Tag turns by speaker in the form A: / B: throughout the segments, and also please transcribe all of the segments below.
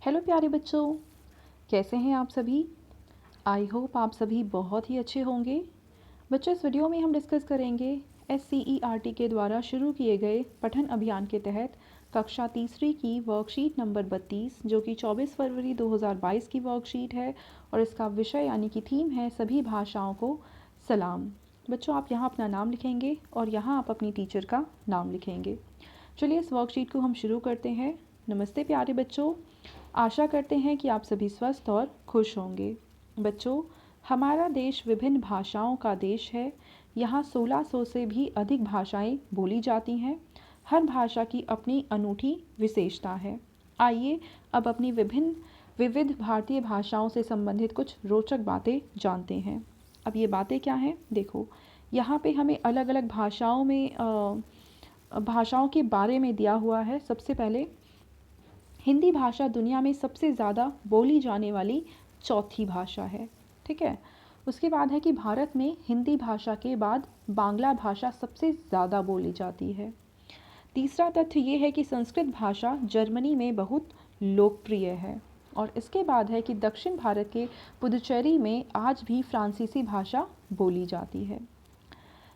A: Hello प्यारे बच्चों, कैसे हैं आप सभी। आई होप आप सभी बहुत ही अच्छे होंगे। बच्चों, इस वीडियो में हम डिस्कस करेंगे SCERT के द्वारा शुरू किए गए पठन अभियान के तहत कक्षा तीसरी की वर्कशीट नंबर 32, जो कि 24 फरवरी 2022 की वर्कशीट है और इसका विषय यानी कि थीम है सभी भाषाओं को सलाम। बच्चों, आप यहाँ अपना नाम लिखेंगे और यहाँ आप अपनी टीचर का नाम लिखेंगे। चलिए इस वर्कशीट को हम शुरू करते हैं। नमस्ते प्यारे बच्चों, आशा करते हैं कि आप सभी स्वस्थ और खुश होंगे। बच्चों, हमारा देश विभिन्न भाषाओं का देश है। यहाँ 1600 से भी अधिक भाषाएं बोली जाती हैं। हर भाषा की अपनी अनूठी विशेषता है। आइए अब अपनी विविध भारतीय भाषाओं से संबंधित कुछ रोचक बातें जानते हैं। अब ये बातें क्या हैं, देखो यहाँ पे हमें अलग अलग भाषाओं के बारे में दिया हुआ है। सबसे पहले हिंदी भाषा दुनिया में सबसे ज़्यादा बोली जाने वाली चौथी भाषा है। ठीक है। उसके बाद है कि भारत में हिंदी भाषा के बाद बांग्ला भाषा सबसे ज़्यादा बोली जाती है। तीसरा तथ्य ये है कि संस्कृत भाषा जर्मनी में बहुत लोकप्रिय है। और इसके बाद है कि दक्षिण भारत के पुदुचेरी में आज भी फ्रांसीसी भाषा बोली जाती है।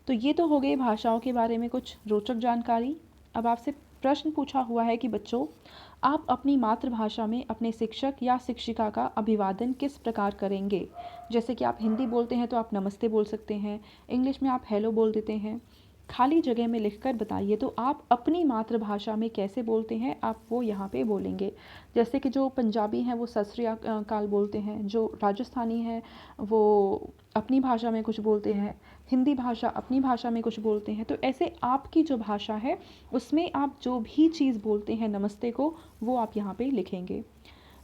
A: तो ये तो हो गए भाषाओं के बारे में कुछ रोचक जानकारी। अब आपसे प्रश्न पूछा हुआ है कि बच्चों, आप अपनी मातृभाषा में अपने शिक्षक या शिक्षिका का अभिवादन किस प्रकार करेंगे। जैसे कि आप हिंदी बोलते हैं तो आप नमस्ते बोल सकते हैं, इंग्लिश में आप हेलो बोल देते हैं। खाली जगह में लिखकर बताइए तो आप अपनी मातृभाषा में कैसे बोलते हैं, आप वो यहाँ पे बोलेंगे। जैसे कि जो पंजाबी हैं वो सत श्री अकाल बोलते हैं, जो राजस्थानी हैं वो अपनी भाषा में कुछ बोलते हैं, हिंदी भाषा अपनी भाषा में कुछ बोलते हैं। तो ऐसे आपकी जो भाषा है उसमें आप जो भी चीज़ बोलते हैं नमस्ते को, वो आप यहाँ पे लिखेंगे।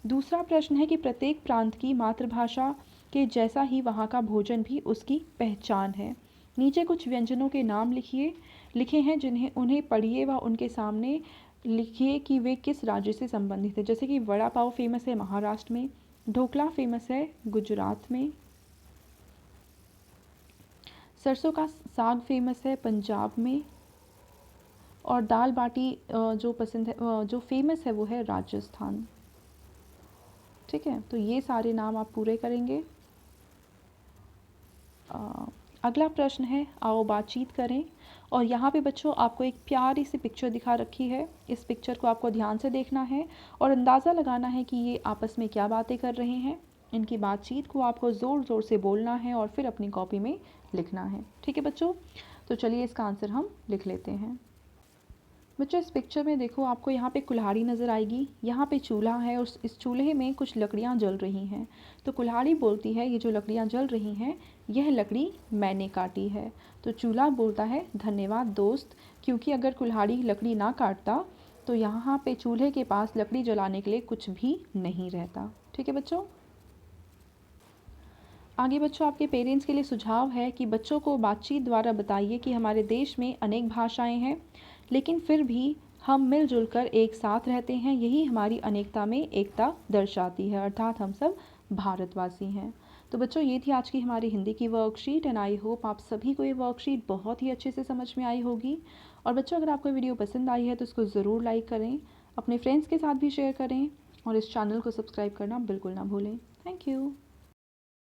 A: दूसरा प्रश्न है कि प्रत्येक प्रांत की मातृभाषा के जैसा ही वहाँ का भोजन भी उसकी पहचान है। नीचे कुछ व्यंजनों के नाम लिखे हैं जिन्हें उन्हें पढ़िए व उनके सामने लिखिए कि वे किस राज्य से संबंधित है। जैसे कि वड़ा पाव फेमस है महाराष्ट्र में, ढोकला फेमस है गुजरात में, सरसों का साग फेमस है पंजाब में, और दाल बाटी जो फेमस है वो है राजस्थान। ठीक है, तो ये सारे नाम आप पूरे करेंगे। अगला प्रश्न है, आओ बातचीत करें। और यहाँ पे बच्चों आपको एक प्यारी सी पिक्चर दिखा रखी है। इस पिक्चर को आपको ध्यान से देखना है और अंदाज़ा लगाना है कि ये आपस में क्या बातें कर रहे हैं। इनकी बातचीत को आपको ज़ोर ज़ोर से बोलना है और फिर अपनी कॉपी में लिखना है। ठीक है बच्चों, तो चलिए इसका आंसर हम लिख लेते हैं। बच्चों, इस पिक्चर में देखो आपको यहाँ पे कुल्हाड़ी नज़र आएगी। यहाँ पे चूल्हा है और इस चूल्हे में कुछ लकड़ियाँ जल रही हैं। तो कुल्हाड़ी बोलती है, ये जो लकड़ियाँ जल रही हैं यह लकड़ी मैंने काटी है। तो चूल्हा बोलता है, धन्यवाद दोस्त, क्योंकि अगर कुल्हाड़ी लकड़ी ना काटता तो यहाँ पे चूल्हे के पास लकड़ी जलाने के लिए कुछ भी नहीं रहता। ठीक है बच्चों। आगे बच्चों आपके पेरेंट्स के लिए सुझाव है कि बच्चों को बातचीत द्वारा बताइए कि हमारे देश में अनेक भाषाएं हैं, लेकिन फिर भी हम मिलजुल कर एक साथ रहते हैं। यही हमारी अनेकता में एकता दर्शाती है, अर्थात हम सब भारतवासी हैं। तो बच्चों, ये थी आज की हमारी हिंदी की वर्कशीट एंड आई होप आप सभी को ये वर्कशीट बहुत ही अच्छे से समझ में आई होगी। और बच्चों, अगर आपको वीडियो पसंद आई है तो इसको ज़रूर लाइक करें, अपने फ्रेंड्स के साथ भी शेयर करें और इस चैनल को सब्सक्राइब करना बिल्कुल ना भूलें। Thank you.